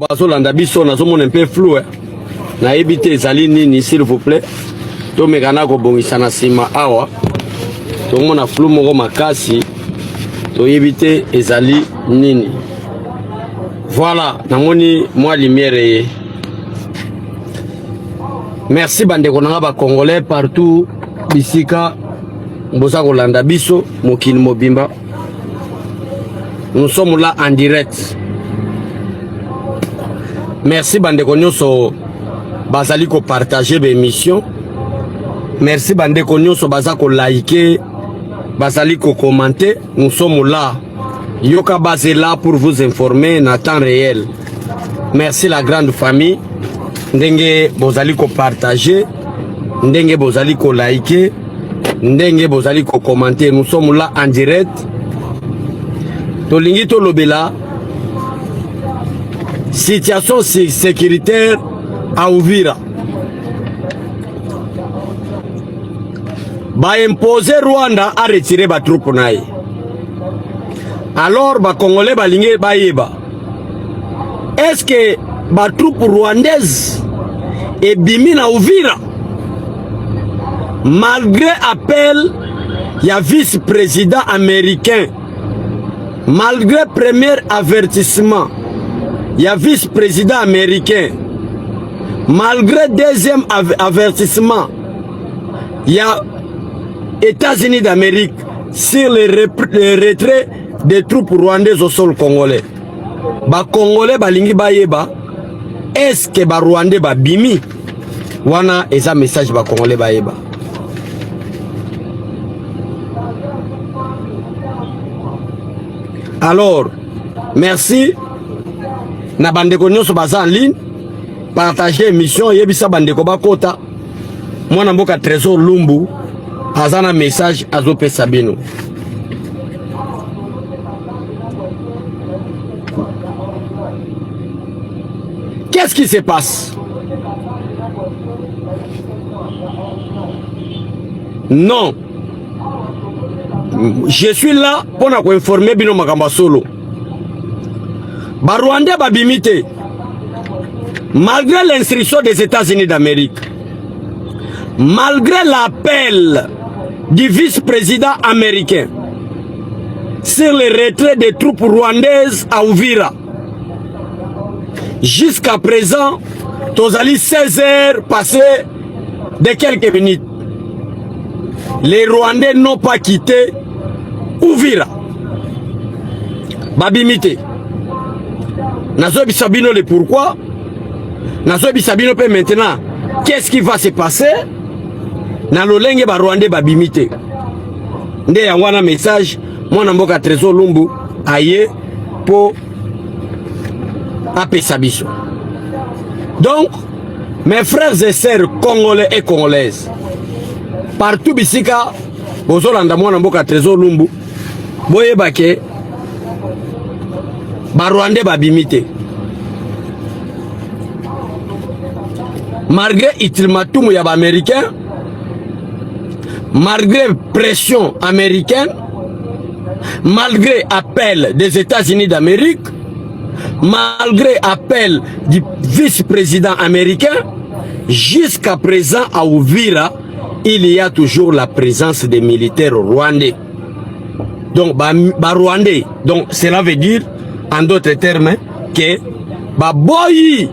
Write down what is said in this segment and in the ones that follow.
bazolanda biso nazomona un peu flou na ebité ezali nini s'il vous plaît to mekana ko bongisa na sima awa to mona flou moko makasi to ebité ezali nini voilà namoni moi lumière. Merci bandeko nanga ba congolais partout bisika mboza kolanda biso mokili mobimba. Nous sommes là en direct. Merci bandeko nyonso bazali ko partager l'émission. Merci bandeko nyonso baza ko liker, bazali ko commenter. Nous sommes là. Yoka basé là pour vous informer en temps réel. Merci la grande famille. Ndenge bozali ko partager, ndenge bozali ko liker, ndenge bozali ko commenter. Nous sommes là en direct. Tolingi to lobela. Situation sécuritaire à Uvira. Ba imposer Rwanda à retirer ba troupe naï. Alors ba Congolais ba lingé ba yeba. Est-ce que ba troupe rwandaise est bimi na Uvira? Malgré appel y a vice-président américain. Malgré premier avertissement. Il y a vice-président américain. Malgré deuxième avertissement, il y a États-Unis d'Amérique sur le retrait des troupes rwandaises au sol congolais. Ba Congolais balingi bayeba. Est-ce que ba Rwandais ba bimi? Wana eza message ba Congolais bayeba. Alors, merci. Na bandeko nyonso baza en ligne partager émission yebisa bandeko bakota mwana mboka Trésor Lumbu azana message azope Sabino. Qu'est-ce qui se passe? Non, je suis là pour nous informer bino makamba solo. Ba Rwandais ba bimité. Malgré l'instruction des États-Unis d'Amérique, malgré l'appel du vice-président américain sur le retrait des troupes rwandaises à Uvira, jusqu'à présent, tozali 16 heures passées de quelques minutes. Les Rwandais n'ont pas quitté Uvira. Ba bimité. Nazo bisabino le pourquoi. Nazo bisabino pe maintenant. Qu'est-ce qui va se passer? Na lolenge ba Rwandais ba bimité. Nde yangwana message mwana mboka Trésor Lumbu aye po apesa biso. Donc mes frères et sœurs congolais et congolaises partout bisika bozolanda mwana mboka Trésor Lumbu boyeba ke ba Rwandais ba bimité. Malgré ultimatum ya ba américain, malgré pression américaine, malgré appel des États-Unis d'Amérique, malgré appel du vice-président américain, jusqu'à présent à Uvira, il y a toujours la présence des militaires rwandais. Donc ba Rwandais, donc cela veut dire en d'autres termes que ba boyi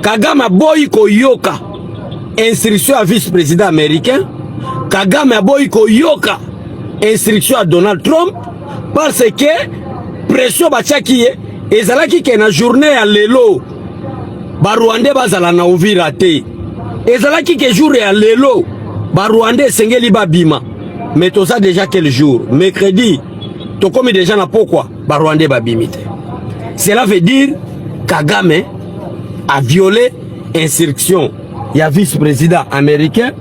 Kagame boyi ko yoka instruction à vice-président américain, Kagame boyi ko yoka instruction à Donald Trump parce que pression bachaki ezalaki ke na journée ya lelo ba Rwandais bazala na Uvira te, ezalaki ke jour ya lelo ba Rwandais sengeli babima. Mais tout ça déjà quel jour? Mercredi. To comme déjà na pourquoi ba Rwandais ba bimite. Cela veut dire Kagame a violé instruction. Il y a vice-président américain.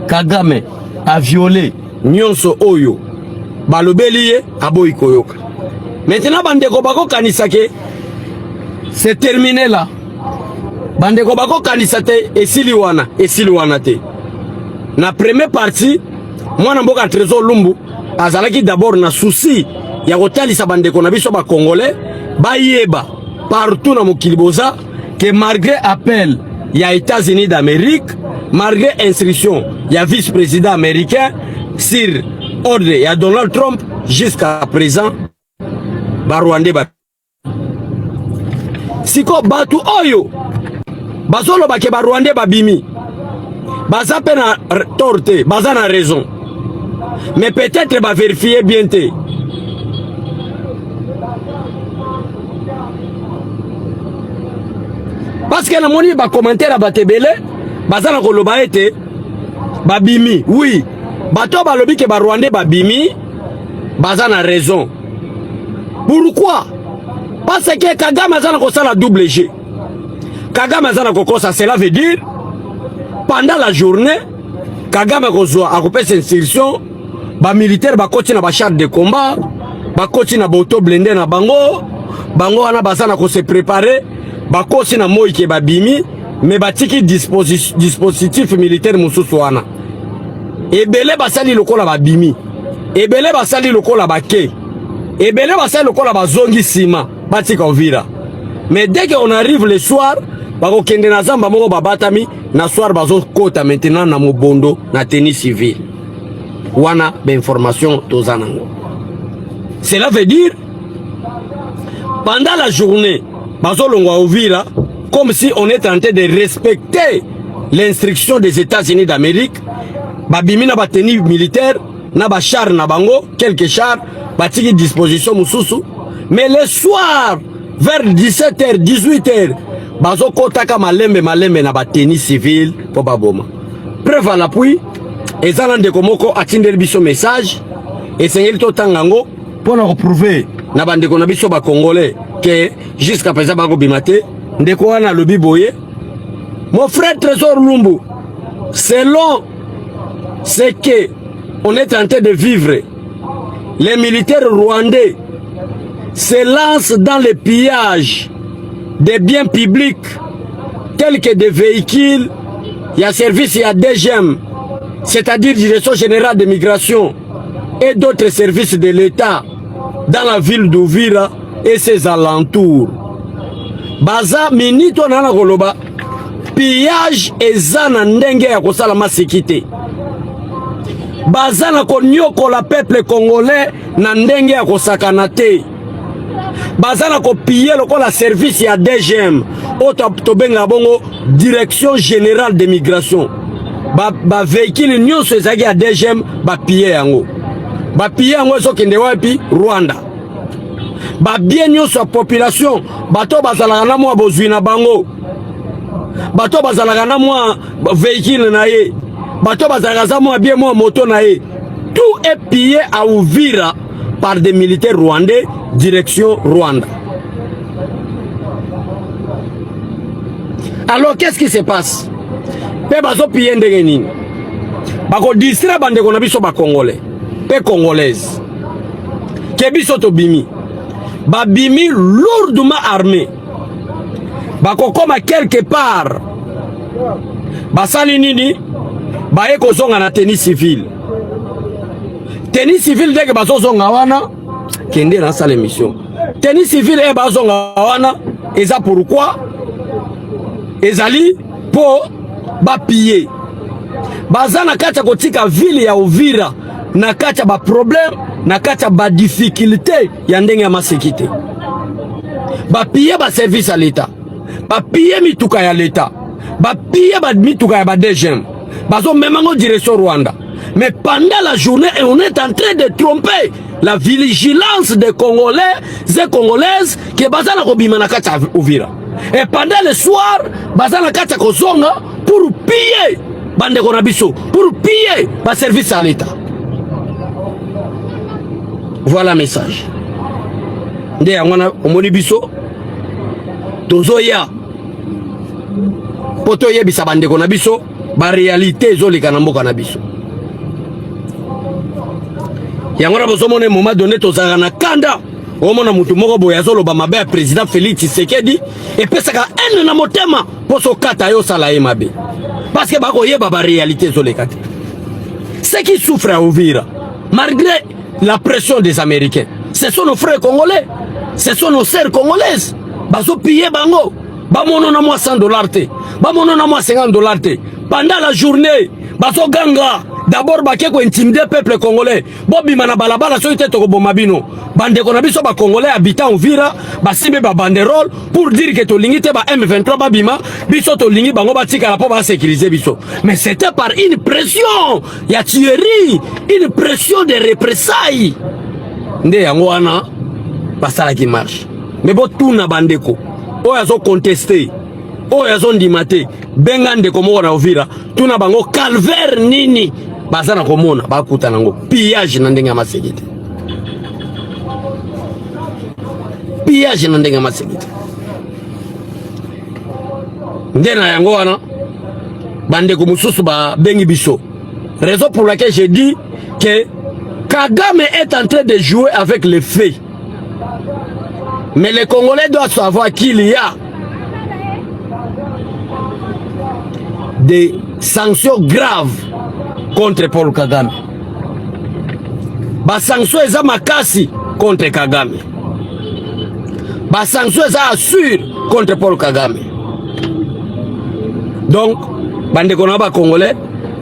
Kagame a violé nyonso oyo balobeliye aboyi koyoka. Maintenant bandeko bako kanisake c'est terminé là. Bandeko bako kanisate esili wana te. Na première partie mwana mboka Trésor Lumbu azalaki d'abord na souci ya kotalisa bandeko na biso ba Congolais bayeba partout dans Mokiliboza que malgré appel il y a États-Unis d'Amérique, malgré instruction il y a vice-président américain sur ordre il y a Donald Trump jusqu'à présent Rwandais ba siko batu oyo bazolo ba ke Rwandais babimi baza pena torte baza na raison mais peut-être ba vérifier bien te parce que la moni ba commentaire ba tebele baza na koloba ete babimi oui bato ba lobi ke ba Rwandais babimi baza na raison. Pourquoi? Parce que Kagame a la double G. Kagame a la cela veut dire pendant la journée Kagame a coupé ses instructions, ba militaire ba koti na ba char de combat, ba koti na auto blindé na bango, bango wana bazana ko se préparer, ba koti na moi ke ba bimi, mais ba tiki dispositif militaire mususu wana. Ebele basali lokola ba bimi. Ebele basali lokola ba ke. Ebele basali lokola ba zongi sima, batika ovira. Mais dès qu'on arrive le soir, bako kende na zamba moko babatami, na soir bazo kota maintenant na mobondo na tenue civile. Wana ba information tozanango. Cela veut dire pendant la journée, bazo longwa ovira comme si on est en train de respecter l'instruction des États-Unis d'Amérique. Babimi na ba tenue militaire, na ba char na bango, quelques chars, batiki disposition mususu. Mais le soir, vers 17h, 18h, bazo kotaka malembe na ba tenue civile pour baboma. Preuve à l'appui, ezalande komoko atindeli biso message, et sengeli to tangango pour nous prouver na bande na biso ba congolais que jusqu'à présent bango bimate, ndeko wana lobi boye. Mon frère Trésor Lumbu, selon ce que on est en train de vivre, les militaires rwandais se lancent dans le pillage des biens publics tels que des véhicules, il y a service, il y a DGM, c'est-à-dire Direction Générale de Migration et d'autres services de l'État dans la ville d'Uvira et ses alentours. Baza minito nana koloba pillage ezana ndenge ya kosala masekite. Baza na konyoko la peuple congolais na ndenge ya kosakana te. Baza na kopiller lokola service ya DGM to benga bongo Direction Générale de Migration. Ba véhicule nyonso ezaki ya DGM ba piller yango. Ba piller yango so kende wapi Rwanda. Ba bien nyonso population bato bazalaka na mwa bozwi na bango. Bato bazalaka na mwa véhicule na ye. Bato bazalaka mwa bien mwa moto na ye. Tout est pillé à Uvira par des militaires rwandais, direction Rwanda. Alors qu'est-ce qui se passe? Pe bazo pillé ndenge nini? Bako distraire bande ko na biso ba congolais, pe congolaise. Ke biso to bimi. Ba bimi lourdement armé. Bako koma quelque part. Basali nini? Ba eko zonga na tenue civile. Tenue civile dès que bazo zonga wana kende na sale mission. Tenue civile e bazo zonga wana eza pourquoi? Ezali po ba piller. Baza na kata kotika ville ya Uvira na kata ba problème na kata ba difficulté ya ndenge ya masekite. Ba piller ba service à l'État. Ba piller mituka ya l'État. Ba piller ba mituka ya ba DGM. Bazo memango direction Rwanda. Mais pendant la journée, on est en train de tromper la vigilance des Congolais et Congolaises qui est basée na kobima na kata Uvira. Et pendant le soir, basée na kata kozonga pour piller bande konabiso, pour piller ba service à l'État. Voilà le message. Nde yangwana omoni biso tozoya poto yebisa bande konabiso ba réalité ezoleka na mboka na biso. Yangona bozomone moment donné tozanga na kanda omona mutu moko boya azoloba mabe ya président Félix Tshisekedi et pesaka ene na motema poso kata yo sala ye mabe parce que bako yeba ba réalité ezoleka te. Ceux qui souffrent à Uvira malgré la pression des Américains, ce sont nos frères congolais, ce sont nos sœurs congolaises. baso piller bango ba mono na moi $100 te ba mono na moi $50 te pendant la journée baso ganga d'abord baké ko intimider peuple congolais bobima na balabala so ite to boma bino bande ko na biso ba congolais habitant Uvira ba simbe ba banderole pour dire que to lingi te ba M23 ba bima biso to lingi bango ba tika la po ba sécuriser biso mais c'était par une pression ya tuerie une pression de représailles nde yango wana basala qui marche mais bo tuna bandeko oyo azo contester oyo azo ndimate benga ndeko moko na Uvira tuna bango calvaire nini bazana komona bakuta nango pillage na ndenge masekite pillage na ndenge masekite ndena yango wana bandeko mususu ba bengi biso raison pour laquelle j'ai dit que Kagame est en train de jouer avec les faits. Mais les Congolais doivent savoir qu'il y a des sanctions graves contre Paul Kagame. Bas sanctions eza makasi contre Kagame. Bas sanctions eza assure contre Paul Kagame. Donc, bande konaba Congolais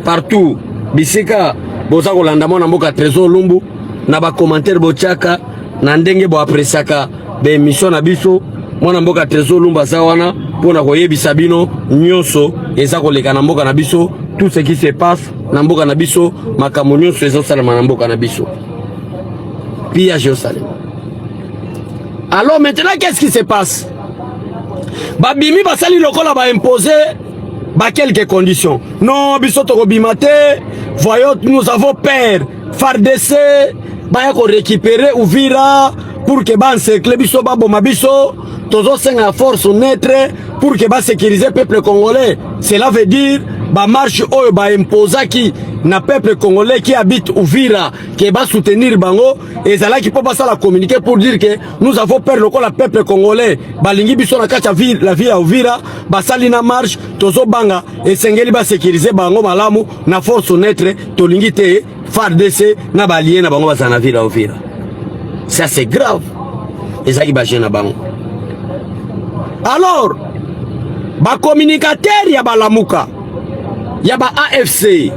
partout bisika boza kolanda mona mboka Trésor Lumbu na ba commentaire bochaka na ndenge bo apresiaka be émission na biso mona mboka Trésor Lumbu za wana pona koyebisa bino nyonso eza koleka na mboka na biso tout ce qui se passe na mboka na biso makambo nyonso eza salama na mboka na biso pia Jérusalem. Alors maintenant qu'est-ce qui se passe? Babimi basali lokola ba imposer ba quelques conditions. Non biso to bimate voyons nous avons peur FARDC ba ko récupérer Uvira pour que ba encercler biso ba boma biso tozo senga force neutre pour que ba sécuriser peuple congolais. Cela veut dire ba marche oyo ba imposa qui na peuple congolais qui habite Uvira qui va soutenir bango et zala qui peut passer la communiquer pour dire que nous avons peur le peuple congolais balingi biso na kacha ville la ville à Uvira ba salina marche tozo banga et sengeli ba sécuriser bango malamu na force neutre to lingi te FARDC na balien na bango ba na ville à Uvira. Ça c'est grave. Et ça qui ba gêner bango. Alors ba communicateur ya balamuka ya ba AFC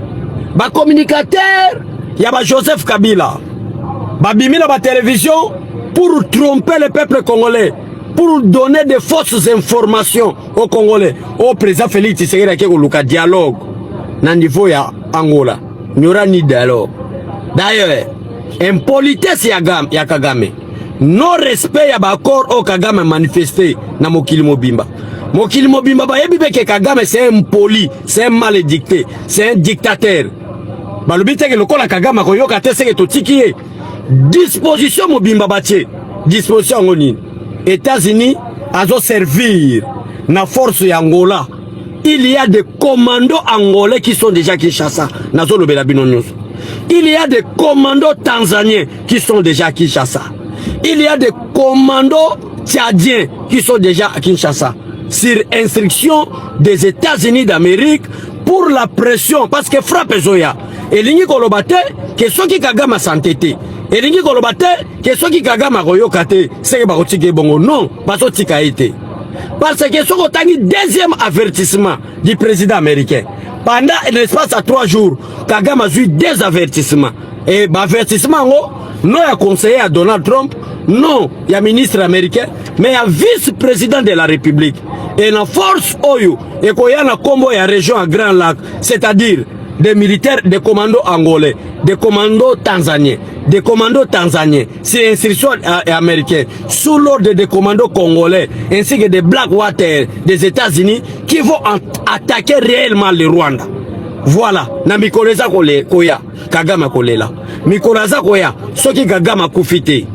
ba communicateur ya ba Joseph Kabila ba bimina ba télévision pour tromper le peuple congolais, pour donner de fausses informations aux Congolais, au président Félix Tshisekedi qui a dialogue na niveau ya Angola. Il n'y aura ni dialogue. D'ailleurs, impolitesse ya Kagame, non respect ya ba accord au Kagame manifesté na Mokili Mobimba. Mokili Mobimba ba yebi ke Kagame c'est impoli, c'est un malédicté, c'est un dictateur. Balobite ke lokola Kagame ko yoka te seke to tikiye. Disposition Mobimba batie, disposition ngoni. États-Unis azo servir na force ya Angola. Il y a des commandos angolais qui sont déjà Kinshasa, nazo lobela bino nyonso. Il y a des commandos tanzaniens qui sont déjà à Kinshasa. Il y a des commandos tchadiens qui sont déjà à Kinshasa. Sur instruction des États-Unis d'Amérique pour la pression parce que frappe Zoya et lingi kolobate que ceux qui Kagame santete et lingi kolobate que ceux qui Kagame koyokate c'est ba kotike bongo non parce que tika été parce que ce kotangi deuxième avertissement du président américain pendant l'espace à 3 jours Kagame a eu 2 avertissements et ba avertissement non ya conseiller à Donald Trump non ya ministre américain mais ya vice-président de la République et la force oyo et koyana kombo ya région à Grand Lac, c'est-à-dire des militaires, des commandos angolais, des commandos tanzaniens, c'est instruction américaine, sous l'ordre des commandos congolais, ainsi que des Blackwater des États-Unis qui vont attaquer réellement le Rwanda. Voilà, na mikoleza koya, Kagame kolela. Mikoleza koya, ce qui Kagame koufité.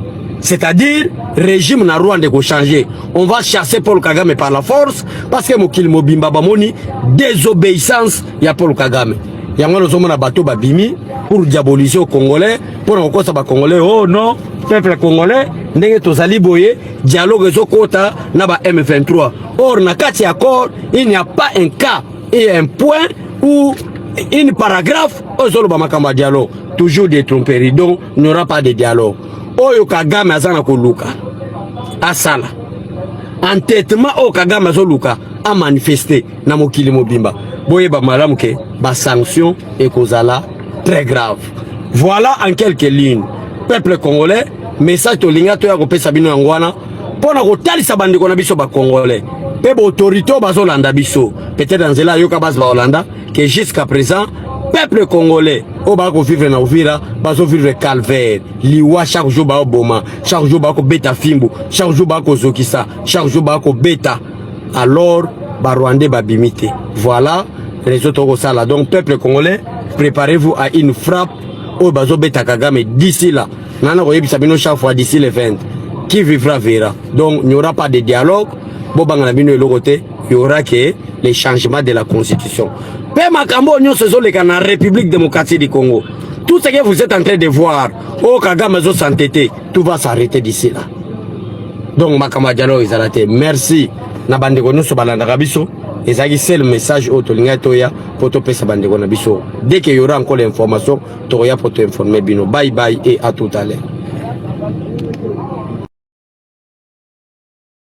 C'est-à-dire, régime na Rwanda ko changer. On va chasser Paul Kagame par la force parce que Mokili Mobimba bamoni désobéissance ya Paul Kagame. Yango no somona bateau babimi pour diaboliser aux Congolais, pour kokosa ba Congolais. Oh non, peuple congolais, ndenge tozali boye, dialogue ezokota na ba M23. Or na kati accord, il n'y a pas un cas et un point ou une paragraphe ozolo ba makamba dialogue. Toujours des tromperies, donc il n'y aura pas de dialogue. Oyo Kagame azana koluka asala entêtement au Kagame Zoluka a manifesté na mokili mobimba. Boye ba malamu ke ba sanction et kozala très grave. Voilà en quelques lignes. Peuple congolais, message to linga to ya ko pesa bino ngwana pona ko talisa bandeko na biso ba congolais. Pe ba autorité bazolanda biso. Peut-être dans zela yoka bas ba Hollanda que jusqu'à présent peuple congolais au ba ko vivre na Uvira bazo vivre calvaire. Liwa chaque jour ba oboma, chaque jour ba ko beta fimbu, chaque jour ba ko zokisa, chaque jour ba ko beta. Alors ba Rwandais ba bimité. Voilà les autres ça. Donc peuple congolais, préparez-vous à une frappe au bazo beta Kagame d'ici là. Nana koyebi sabino chaque fois d'ici le 20. Qui vivra verra. Donc il n'y aura pas de dialogue. Bobanga bino et côté, il y aura que les changements de la constitution. Père Makambo Nyon se les la République démocratique du Congo. Tout ce que vous êtes en train de voir, au Kagame zo s'entêter, tout va s'arrêter d'ici là. Donc Makambo dialogue ils arrêté. Merci. Na bande ko nyonso balanda kabiso. Ezaki c'est le message au tolinga toya pour to pesa bande ko na biso. Dès qu'il y aura encore l'information, toya pour te informer bino. Bye bye et à tout à l'heure.